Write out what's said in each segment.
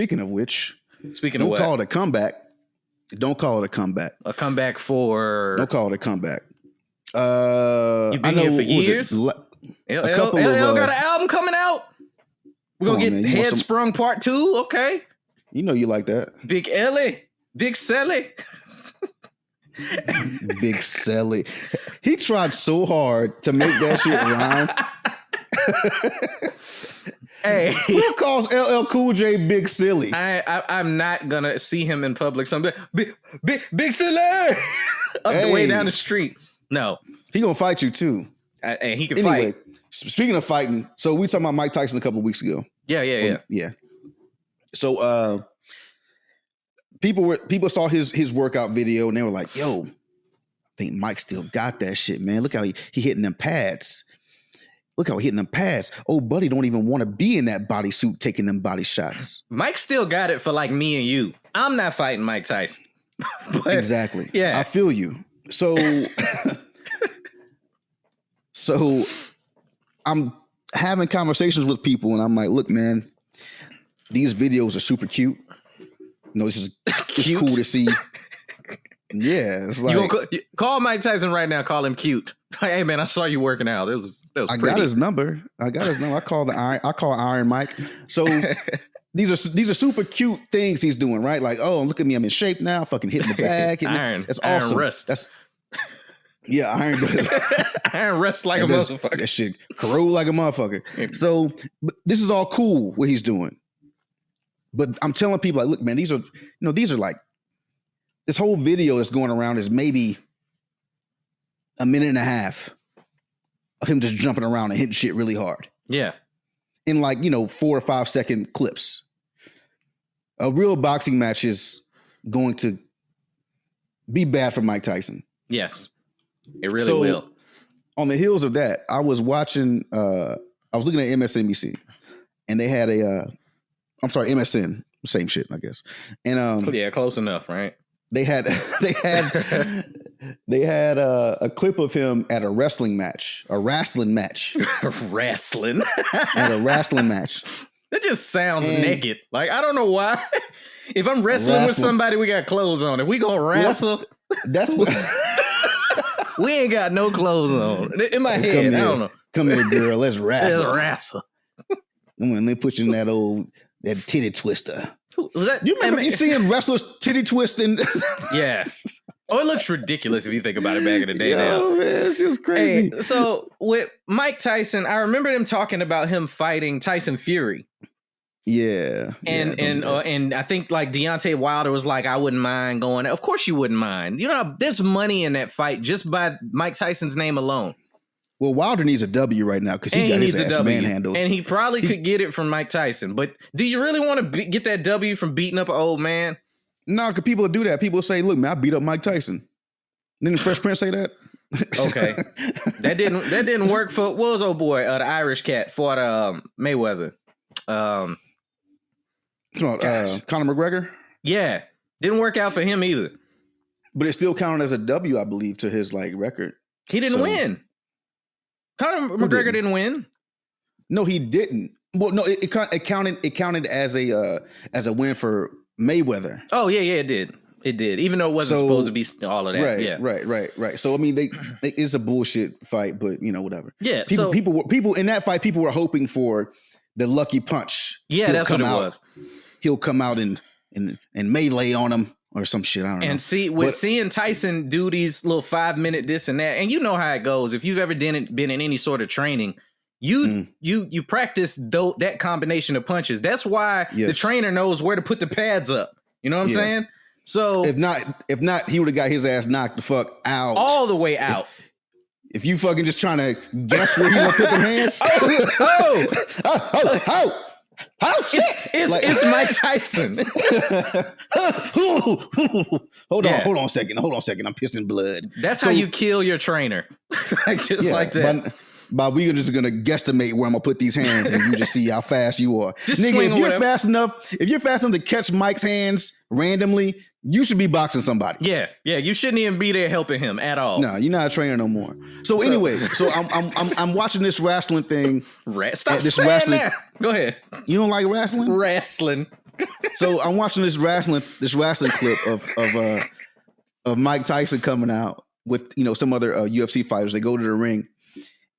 speaking of which, speaking of don't what? call it a comeback. Don't call it a comeback. A comeback for... Don't call it a comeback. You've been here for years? LL got an album coming out? We're going to get Headsprung Part 2? Okay. You know you like that. Big Ellie. Big Sally. Big Sally. He tried so hard to make that shit rhyme. Hey, who calls LL Cool J Big Silly? I'm not gonna see him in public. Something big Silly up the way down the street. No, he gonna fight you too, and he can fight. Speaking of fighting, so we talked about Mike Tyson a couple of weeks ago. Yeah. So people saw his workout video and they were like, "Yo, I think Mike still got that shit, man. Look how he hitting them pads." Look how he hitting them pads. Oh, buddy don't even want to be in that bodysuit taking them body shots. Mike still got it for like me and you. I'm not fighting Mike Tyson. But, exactly. Yeah. I feel you. So I'm having conversations with people and I'm like, look, man, these videos are super cute. This is cool to see. Yeah, it's like call Mike Tyson right now. Call him cute. Hey man, I saw you working out. That was I pretty. got his number. I call Iron Mike. So these are super cute things he's doing, right? Like, oh, look at me, I'm in shape now. Fucking hitting the bag. Iron. That's awesome. Iron Rust. Iron. Iron Rust like a motherfucker. That shit corrode like a motherfucker. So but this is all cool what he's doing. But I'm telling people like, look, man, these are like. This whole video that's going around is maybe a minute and a half of him just jumping around and hitting shit really hard. Yeah. In 4 or 5 second clips. A real boxing match is going to be bad for Mike Tyson. Yes. It really will. On the heels of that, I was watching, I was looking at MSNBC and they had MSN, same shit, I guess. And yeah, close enough, right? They had a clip of him at a wrestling match. Wrestling. At a wrestling match. That just sounds naked. Like, I don't know why. If I'm wrestling with somebody, we got clothes on. If we gonna wrestle, that's what we ain't got no clothes on. In my head, I don't know. Come here, girl. Let's wrestle. Let's wrestle. When they put you in that titty twister. Was that, you remember you seeing wrestlers titty twisting? Yeah. Oh, it looks ridiculous if you think about it back in the day. Oh man, she was crazy. Hey, so with Mike Tyson, I remember them talking about him fighting Tyson Fury. Yeah. And I think like Deontay Wilder was like, I wouldn't mind going. Of course you wouldn't mind. You know, there's money in that fight just by Mike Tyson's name alone. Well, Wilder needs a W right now because he got his ass manhandled. And he probably could get it from Mike Tyson. But do you really want to get that W from beating up an old man? No, because people do that. People say, look, man, I beat up Mike Tyson. Didn't the Fresh Prince say that? Okay. That didn't work for, what was old boy, the Irish cat fought Mayweather. Conor McGregor? Yeah. Didn't work out for him either. But it still counted as a W, I believe, to his record. He didn't win. Conor McGregor didn't win. No, he didn't. Well, no, it counted as a win for Mayweather. Oh yeah, it did. It did, even though it wasn't supposed to be all of that. Right, yeah. right. So I mean, it's a bullshit fight, but whatever. Yeah, people in that fight, people were hoping for the lucky punch. Yeah, that's what it was. He'll come out and melee on him. Or some shit, I don't know. And seeing Tyson do these little 5-minute this and that, and you know how it goes. If you've ever been in any sort of training, you practice that combination of punches. That's why the trainer knows where to put the pads up. You know what I'm saying? So if not, he would have got his ass knocked the fuck out. All the way out. If you fucking just trying to guess where he gonna put them hands. Oh shit! It's Mike Tyson. Hold on a second. I'm pissing blood. That's how you kill your trainer. Like that. But we are just gonna guesstimate where I'm gonna put these hands, and you just see how fast you are. Just nigga, swing if you're fast enough to catch Mike's hands randomly, you should be boxing somebody. Yeah. You shouldn't even be there helping him at all. No, you're not a trainer no more. So anyway, I'm watching this wrestling thing. Stop saying that. Go ahead. You don't like wrestling? Wrestling. So I'm watching this wrestling clip of Mike Tyson coming out with some other UFC fighters. They go to the ring,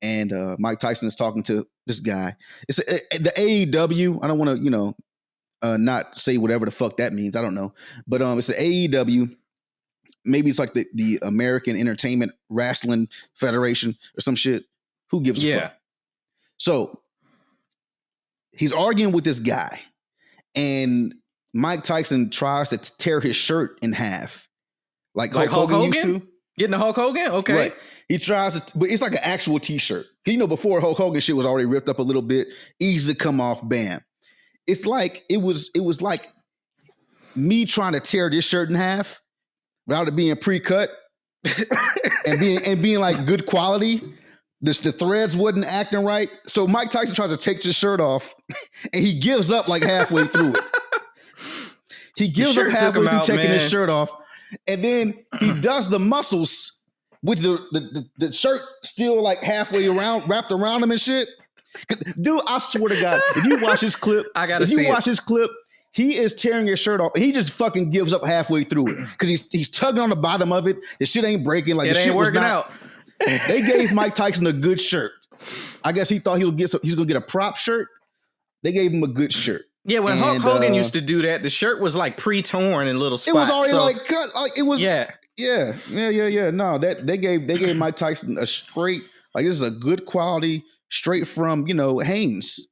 and Mike Tyson is talking to this guy. It's the AEW. I don't want to not say whatever the fuck that means. I don't know, but it's the AEW. Maybe it's like the American Entertainment Wrestling Federation or some shit. Who gives a fuck? So he's arguing with this guy, and Mike Tyson tries to tear his shirt in half, like Hulk Hogan used to. Getting the Hulk Hogan? Okay. Right. He tries to, but it's like an actual t-shirt. Before Hulk Hogan shit was already ripped up a little bit, easy to come off, bam. It's like it was like me trying to tear this shirt in half without it being pre-cut and being like good quality. The threads wasn't acting right. So Mike Tyson tries to take his shirt off and he gives up like halfway through it. He gives up halfway through taking his shirt off. And then he does the muscles with the shirt still like halfway around, wrapped around him and shit. Dude, I swear to God, if you watch this clip, this clip, he is tearing his shirt off and he just fucking gives up halfway through it because he's tugging on the bottom of it. The shit ain't breaking. Like, it the ain't shit was working not, out. They gave Mike Tyson a good shirt. I guess he thought he's gonna get a prop shirt. They gave him a good shirt. Yeah, when Hulk Hogan used to do that, the shirt was like pre-torn in little spots. It was already like cut. Like it was. Yeah. No, that they gave Mike Tyson a straight, like, this is a good quality, straight from Hanes.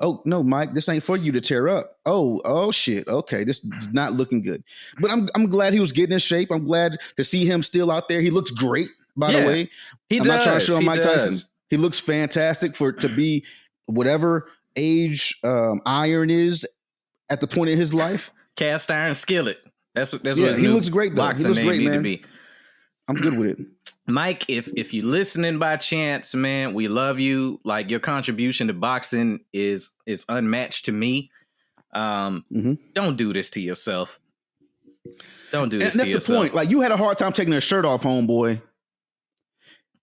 Oh no, Mike, this ain't for you to tear up. Oh shit. Okay, this is not looking good. But I'm glad he was getting in shape. I'm glad to see him still out there. He looks great, by the way. I'm not trying to show Mike Tyson. He looks fantastic to be whatever age Iron is at the point in his life. Cast iron skillet. That's what he looks great though. He looks great, man. To be. I'm good with it. Mike, if you're listening by chance, man, we love you. Like, your contribution to boxing is unmatched to me. Don't do this to yourself. Don't do this to yourself. That's the point. Like, you had a hard time taking a shirt off, homeboy.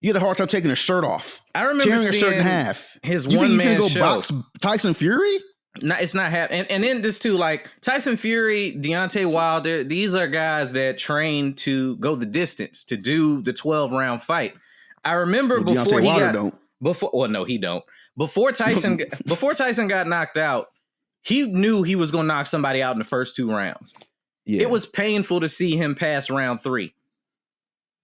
You had a hard time taking a shirt off. I remember tearing seeing a shirt in half. His one-man show. Box Tyson Fury? No, it's not happening. And then this too, like Tyson Fury, Deontay Wilder, these are guys that train to go the distance, to do the 12-round fight. I remember before he got he don't. Before Tyson got knocked out, he knew he was gonna knock somebody out in the first 2 rounds. Yeah. It was painful to see him pass round 3.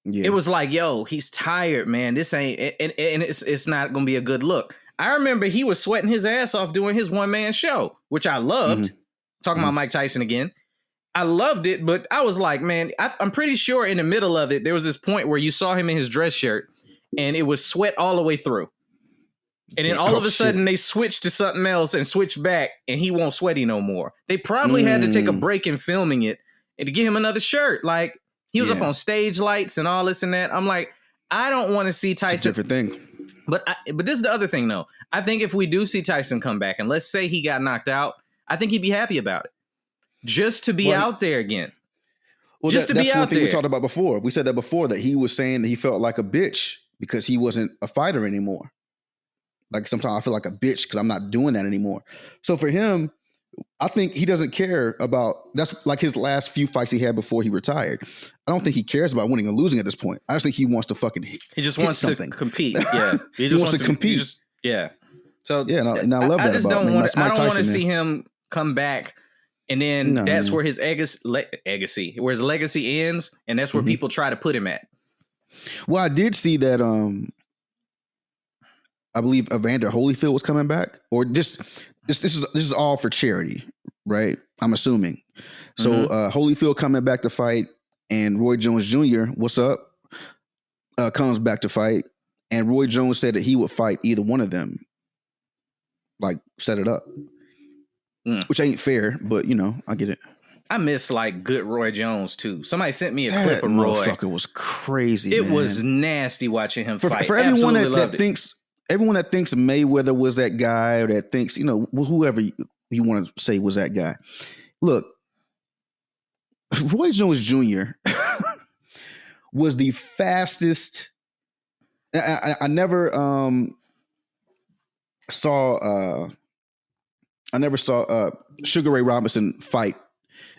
Yeah. It was like, yo, he's tired, man. This ain't and it's not gonna be a good look. I remember he was sweating his ass off doing his one-man show, which I loved. Talking about Mike Tyson again. I loved it, but I was like, man, I'm pretty sure in the middle of it, there was this point where you saw him in his dress shirt and it was sweat all the way through. And then all of a sudden they switched to something else and switched back and he won't sweaty no more. They probably had to take a break in filming it and to get him another shirt. Like, he was up on stage lights and all this and that. I'm like, I don't want to see Tyson. It's a different thing. But this is the other thing, though. I think if we do see Tyson come back, and let's say he got knocked out, I think he'd be happy about it. Just to be out there again. Well, that's one thing we talked about before. We said that before, that he was saying that he felt like a bitch because he wasn't a fighter anymore. Like, sometimes I feel like a bitch because I'm not doing that anymore. So for him, I think he doesn't care about, that's like his last few fights he had before he retired. I don't think he cares about winning or losing at this point. I just think he wants to fucking He just wants to compete. Yeah. He just wants to compete. So yeah, and I love that. I don't want to see him come back and then that's where his legacy ends, and that's where people try to put him at. Well, I did see that I believe Evander Holyfield was coming back, or just this is all for charity, right? I'm assuming. So Holyfield coming back to fight, and Roy Jones Jr., what's up? Comes back to fight, and Roy Jones said that he would fight either one of them. Like, set it up. Which ain't fair, but I get it. I miss like good Roy Jones too. Somebody sent me a clip of Roy. That motherfucker was crazy. It was nasty watching him fight. For everyone that thinks Mayweather was that guy, or that thinks, whoever you want to say was that guy. Look, Roy Jones Jr. was the fastest. I never saw I never saw Sugar Ray Robinson fight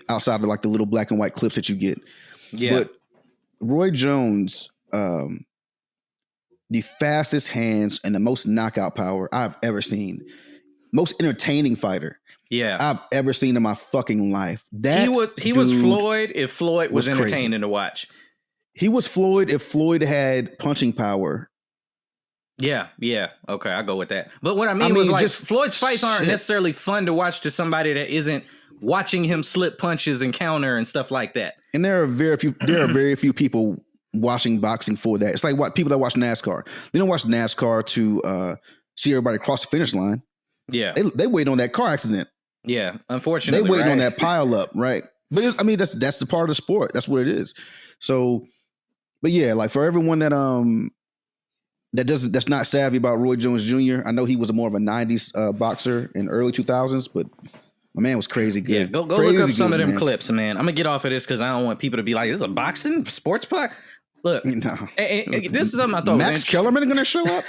outside of like the little black and white clips that you get. Yeah. But Roy Jones, the fastest hands and the most knockout power I've ever seen. Most entertaining fighter. Yeah. I've ever seen in my fucking life. He was Floyd if Floyd was entertaining crazy to watch. He was Floyd if Floyd had punching power. Yeah. Okay, I'll go with that. But what I mean was like just Floyd's fights aren't necessarily fun to watch to somebody that isn't watching him slip punches and counter and stuff like that. And there are very few people watching boxing for that. It's like what people that watch NASCAR. They don't watch NASCAR to see everybody cross the finish line. Yeah. They wait on that car accident. Yeah, unfortunately. They waiting on that pile up, right? But that's the part of the sport. That's what it is. So, but yeah, like for everyone that's not savvy about Roy Jones Jr. I know he was more of a 90s boxer in early 2000s, but my man was crazy good. Yeah, go look up some of them clips, man. I'm gonna get off of this because I don't want people to be like, "This is a boxing sports plot." Look, no. this is something I thought. Max Kellerman gonna show up?